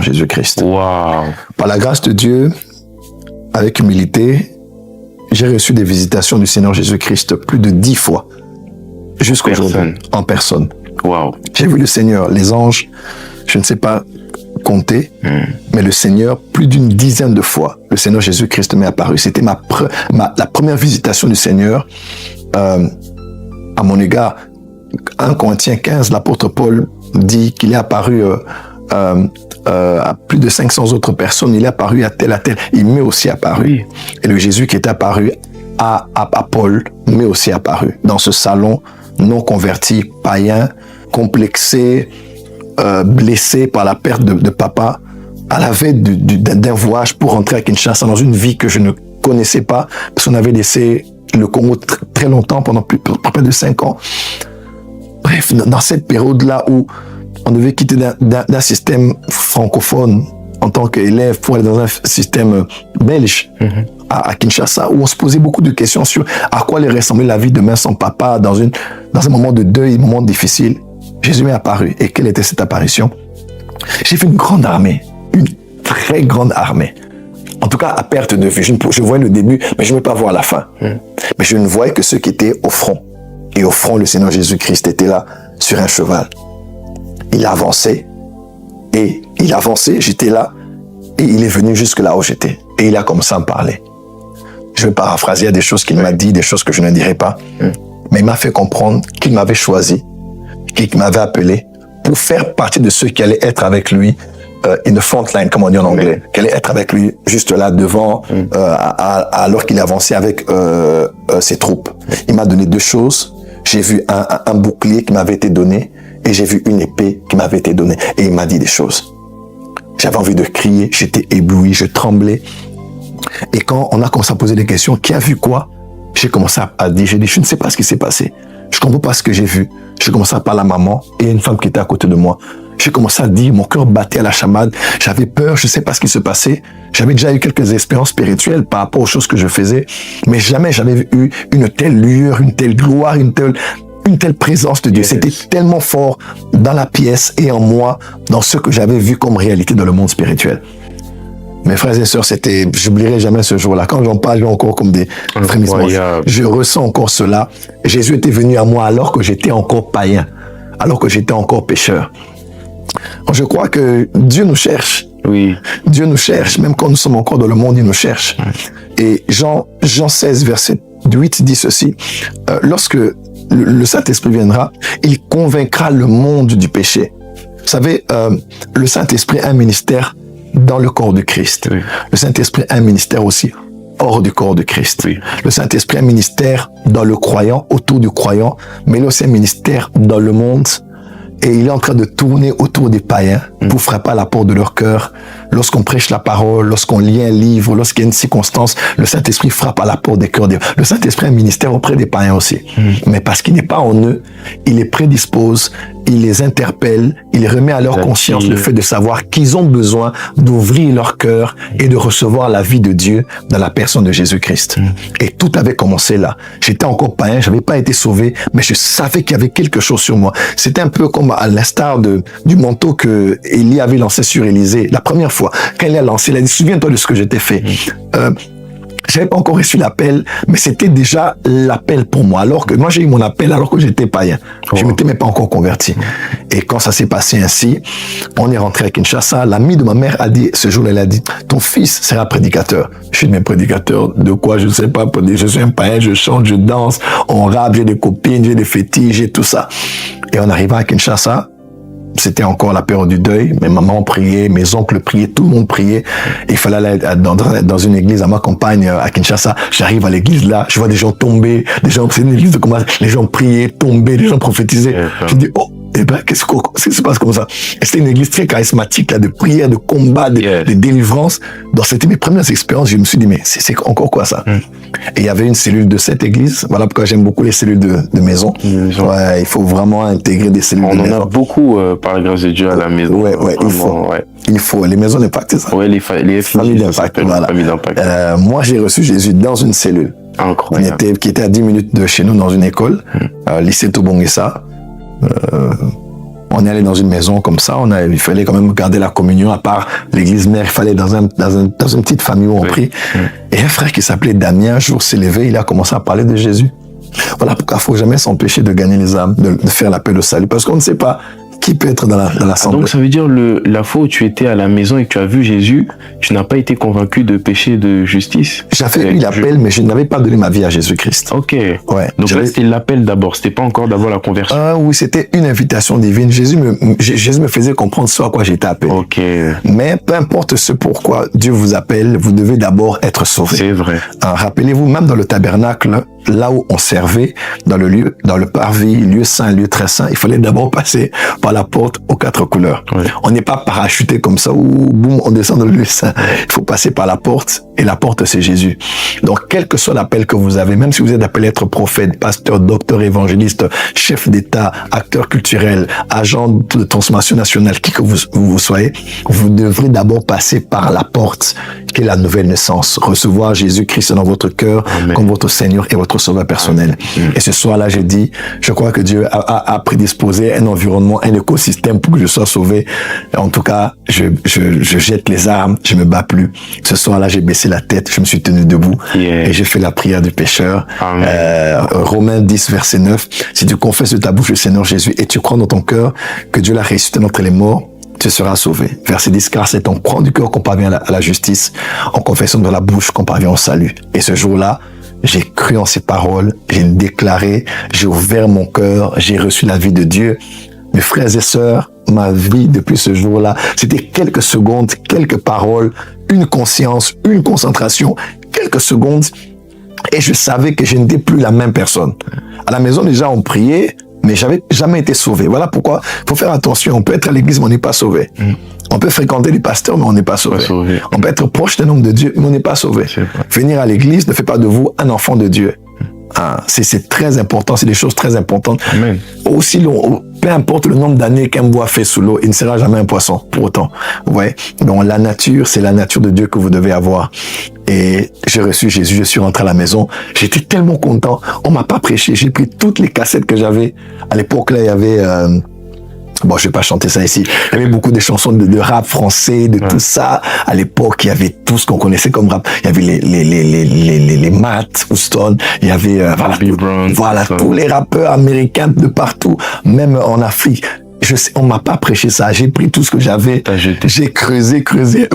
Jésus-Christ. Wow. Par la grâce de Dieu, avec humilité, j'ai reçu des visitations du Seigneur Jésus-Christ plus de 10 fois. Jusqu'aujourd'hui, en personne. Wow. J'ai vu le Seigneur, les anges, je ne sais pas compter, mais le Seigneur, plus d'une dizaine de fois, le Seigneur Jésus-Christ m'est apparu. C'était la première visitation du Seigneur à mon égard. 1 Corinthiens 15, l'apôtre Paul dit qu'il est apparu à plus de 500 autres personnes. Il est apparu à tel. Il m'est aussi apparu. Oui. Et le Jésus qui est apparu à Paul m'est aussi apparu dans ce salon non converti, païen, complexé, blessé par la perte de papa, à la veille d'un voyage pour rentrer à Kinshasa dans une vie que je ne connaissais pas, parce qu'on avait laissé le Congo très longtemps, pendant près de 5 ans. Bref, dans cette période-là où on devait quitter d'un système francophone en tant qu'élève pour aller dans un système belge à Kinshasa, où on se posait beaucoup de questions sur à quoi allait ressembler la vie demain sans papa dans un moment de deuil, un moment difficile. Jésus m'est apparu. Et quelle était cette apparition? J'ai vu une grande armée, une très grande armée. En tout cas, à perte de vue. Je voyais le début, mais je ne pouvais pas voir la fin. Mais je ne voyais que ceux qui étaient au front. Et au front, le Seigneur Jésus-Christ était là, sur un cheval. Il avançait, j'étais là, et il est venu jusque là où j'étais. Et il a commencé à me parler. Je vais paraphraser, il y a des choses qu'il m'a dit, des choses que je ne dirai pas. Mais il m'a fait comprendre qu'il m'avait choisi, qu'il m'avait appelé pour faire partie de ceux qui allaient être avec lui in the front line, comme on dit en anglais, qui allaient être avec lui juste là devant, alors qu'il avançait avec ses troupes. Il m'a donné 2 choses. J'ai vu un bouclier qui m'avait été donné et j'ai vu une épée qui m'avait été donnée. Et il m'a dit des choses. J'avais envie de crier, j'étais ébloui, je tremblais. Et quand on a commencé à poser des questions, qui a vu quoi? J'ai commencé à dire, j'ai dit, je ne sais pas ce qui s'est passé. Je ne comprends pas ce que j'ai vu. J'ai commencé à parler à maman et une femme qui était à côté de moi. J'ai commencé à dire, mon cœur battait à la chamade. J'avais peur, je ne sais pas ce qui se passait. J'avais déjà eu quelques expériences spirituelles par rapport aux choses que je faisais. Mais jamais j'avais eu une telle lueur, une telle gloire, une telle présence de Dieu. C'était tellement fort dans la pièce et en moi, dans ce que j'avais vu comme réalité dans le monde spirituel. Mes frères et sœurs, j'oublierai jamais ce jour-là. Quand j'en parle, j'ai encore comme des frémissements. Je ressens encore cela. Jésus était venu à moi alors que j'étais encore païen, alors que j'étais encore pécheur. Je crois que Dieu nous cherche. Oui. Dieu nous cherche, même quand nous sommes encore dans le monde, il nous cherche. Et Jean 16, verset 8 dit ceci. Lorsque le Saint-Esprit viendra, il convaincra le monde du péché. Vous savez, le Saint-Esprit a un ministère dans le corps de Christ. Oui. Le Saint-Esprit a un ministère aussi hors du corps de Christ. Oui. Le Saint-Esprit a un ministère dans le croyant, autour du croyant, mais il a aussi un ministère dans le monde. Et il est en train de tourner autour des païens pour frapper à la porte de leur cœur. Lorsqu'on prêche la parole, lorsqu'on lit un livre, lorsqu'il y a une circonstance, le Saint-Esprit frappe à la porte des cœurs. Le Saint-Esprit a un ministère auprès des païens aussi. Mais parce qu'il n'est pas en eux, il les prédispose, il les interpelle, il remet à leur conscience le fait de savoir qu'ils ont besoin d'ouvrir leur cœur et de recevoir la vie de Dieu dans la personne de Jésus-Christ. Et tout avait commencé là. J'étais encore païen, j'avais pas été sauvé, mais je savais qu'il y avait quelque chose sur moi. C'était un peu comme à l'instar du manteau que Élie avait lancé sur Élisée. La première fois, quand il a lancé, il a dit, souviens-toi de ce que je t'ai fait. J'avais pas encore reçu l'appel, mais c'était déjà l'appel pour moi. Alors que moi, j'ai eu mon appel alors que j'étais païen. Je m'étais même pas encore converti. Et quand ça s'est passé ainsi, on est rentré à Kinshasa. L'ami de ma mère a dit, ce jour-là, elle a dit, ton fils sera prédicateur. Je suis même prédicateur de quoi? Je ne sais pas. Je suis un païen, je chante, je danse, on rappe, j'ai des copines, j'ai des fétiches, j'ai tout ça. Et on arriva à Kinshasa. C'était encore la période du deuil. Mes mamans priaient, mes oncles priaient, tout le monde priait. Il fallait aller dans une église à ma campagne à Kinshasa. J'arrive à l'église là, je vois des gens tomber, c'est une église de combat, les gens priaient, tombaient, les gens prophétisaient. Je dis, oh, eh ben, qu'est-ce qui se passe comme ça? Et c'était une église très charismatique, là, de prière, de combat, de délivrance. Donc, c'était mes premières expériences. Je me suis dit, mais c'est encore quoi ça? Et il y avait une cellule de cette église. Voilà pourquoi j'aime beaucoup les cellules de maison. Ouais, il faut vraiment intégrer des cellules de maison. On en a beaucoup, par la grâce de Dieu, à la maison. Ouais, il faut. Ouais. Il faut. Les maisons d'impact, c'est ça? Ouais, les familles d'impact. Voilà. Moi, j'ai reçu Jésus dans une cellule. Incroyable. Qui était à 10 minutes de chez nous dans une école, lycée Tobongessa. On est allé dans une maison comme ça, il fallait quand même garder la communion, à part l'église mère, il fallait dans une petite famille où on prie. Et un frère qui s'appelait Damien, un jour s'est levé, il a commencé à parler de Jésus. Voilà pourquoi il ne faut jamais s'empêcher de gagner les âmes, de faire l'appel au salut, parce qu'on ne sait pas qui peut être dans l'assemblée. Donc ça veut dire la fois où tu étais à la maison et que tu as vu Jésus, tu n'as pas été convaincu de péché de justice. J'avais eu l'appel, mais je n'avais pas donné ma vie à Jésus-Christ. Ok. Ouais. Donc là, c'était l'appel d'abord, c'était pas encore d'abord la conversion. Oui, c'était une invitation divine. Jésus me faisait comprendre ce à quoi j'étais appelé. Ok. Mais peu importe ce pourquoi Dieu vous appelle, vous devez d'abord être sauvé. C'est vrai. Rappelez-vous, même dans le tabernacle, là où on servait, dans le parvis, lieu saint, lieu très saint, il fallait d'abord passer par la porte aux 4 couleurs. Ouais. On n'est pas parachuté comme ça, ou boum, on descend dans le lieu saint. Il faut passer par la porte, et la porte, c'est Jésus. Donc, quel que soit l'appel que vous avez, même si vous êtes appelé à être prophète, pasteur, docteur, évangéliste, chef d'État, acteur culturel, agent de transformation nationale, qui que vous soyez, vous devrez d'abord passer par la porte, qui est la nouvelle naissance. Recevoir Jésus-Christ dans votre cœur, Amen, comme votre Seigneur et votre Sauveur personnel. Amen. Et ce soir-là, j'ai dit, je crois que Dieu a prédisposé un environnement, un écosystème pour que je sois sauvé. En tout cas, je jette les armes, je me bats plus. Ce soir-là, j'ai baissé la tête, je me suis tenu debout, et j'ai fait la prière du pécheur. Romains 10, verset 9. Si tu confesses de ta bouche le Seigneur Jésus et tu crois dans ton cœur que Dieu l'a ressuscité d'entre les morts, tu seras sauvé. Verset 10, car c'est en croyant du cœur qu'on parvient à la justice, en confessant de la bouche qu'on parvient au salut. Et ce jour-là, j'ai cru en ces paroles, j'ai déclaré, j'ai ouvert mon cœur, j'ai reçu la vie de Dieu. Mes frères et sœurs, ma vie depuis ce jour-là, c'était quelques secondes, quelques paroles, une conscience, une concentration, quelques secondes, et je savais que je n'étais plus la même personne. À la maison, déjà, on priait, mais j'avais jamais été sauvé. Voilà pourquoi il faut faire attention. On peut être à l'église, mais on n'est pas sauvé. On peut fréquenter les pasteurs, mais on n'est pas sauvé. On peut être proche d'un homme de Dieu, mais on n'est pas sauvé. Venir à l'église ne fait pas de vous un enfant de Dieu. C'est très important, c'est des choses très importantes. Amen. Aussi long, peu importe le nombre d'années qu'un bois fait sous l'eau, il ne sera jamais un poisson, pour autant. Ouais. Donc la nature, c'est la nature de Dieu que vous devez avoir. Et j'ai reçu Jésus, je suis rentré à la maison. J'étais tellement content. On m'a pas prêché. J'ai pris toutes les cassettes que j'avais. À l'époque, là, il y avait... Bon, je vais pas chanter ça ici. Il y avait beaucoup de chansons de rap français, de tout ça. À l'époque, il y avait tout ce qu'on connaissait comme rap. Il y avait les Matt, Houston. Il y avait, voilà, tous les rappeurs américains de partout, même en Afrique. On m'a pas prêché ça. J'ai pris tout ce que j'avais. J'ai creusé.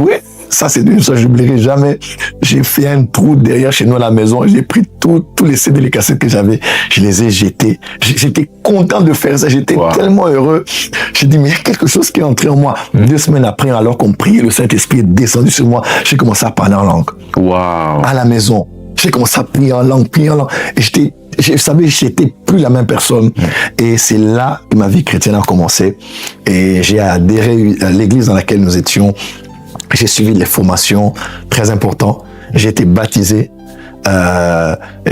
Oui. Ça, c'est une chose, je n'oublierai jamais. J'ai fait un trou derrière chez nous à la maison. J'ai pris tous les CD, les cassettes que j'avais. Je les ai jetés. J'étais content de faire ça. J'étais tellement heureux. J'ai dit, mais il y a quelque chose qui est entré en moi. 2 semaines après, alors qu'on priait, le Saint-Esprit est descendu sur moi. J'ai commencé à parler en langue. Wow. À la maison. J'ai commencé à prier en langue. Et je savais que j'étais plus la même personne. Et c'est là que ma vie chrétienne a commencé. Et j'ai adhéré à l'église dans laquelle nous étions. J'ai suivi les formations très importantes. J'ai été baptisé.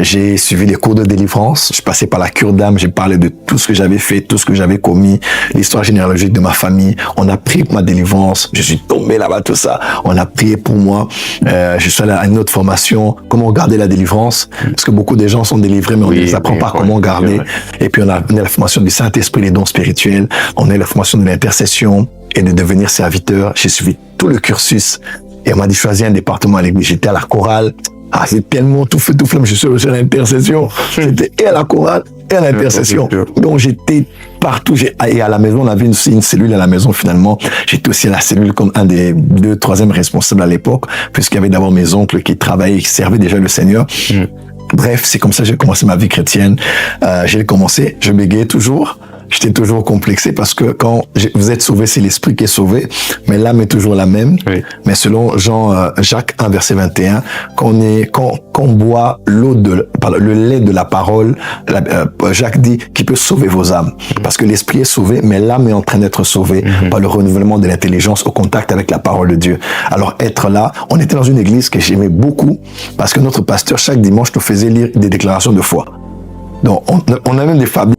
J'ai suivi les cours de délivrance. Je passais par la cure d'âme. J'ai parlé de tout ce que j'avais fait, tout ce que j'avais commis, l'histoire généalogique de ma famille. On a prié pour ma délivrance. Je suis tombé là-bas, tout ça. On a prié pour moi. Je suis allé à une autre formation. Comment garder la délivrance? Parce que beaucoup de gens sont délivrés, mais on ne les apprend pas comment garder. Et puis on a la formation du Saint-Esprit, les dons spirituels. On a la formation de l'intercession et de devenir serviteur. J'ai suivi tout le cursus. Et on m'a dit, choisis un département à l'église. J'étais à la chorale. C'est tellement tout feu, tout flamme. Je suis aussi à l'intercession. J'étais et à la chorale et à l'intercession. Donc, j'étais partout. Et à la maison, on avait une cellule à la maison, finalement. J'étais aussi à la cellule comme un des 2 troisième responsables à l'époque, puisqu'il y avait d'abord mes oncles qui travaillaient, qui servaient déjà le Seigneur. Bref, c'est comme ça que j'ai commencé ma vie chrétienne. J'ai commencé, je bégayais toujours. J'étais toujours complexé parce que quand vous êtes sauvé, c'est l'esprit qui est sauvé, mais l'âme est toujours la même. Oui. Mais selon Jacques 1, verset 21, quand on boit le lait de la parole, Jacques dit qu'il peut sauver vos âmes. Parce que l'esprit est sauvé, mais l'âme est en train d'être sauvée par le renouvellement de l'intelligence au contact avec la parole de Dieu. Alors être là, on était dans une église que j'aimais beaucoup parce que notre pasteur, chaque dimanche, nous faisait lire des déclarations de foi. Donc on a même des familles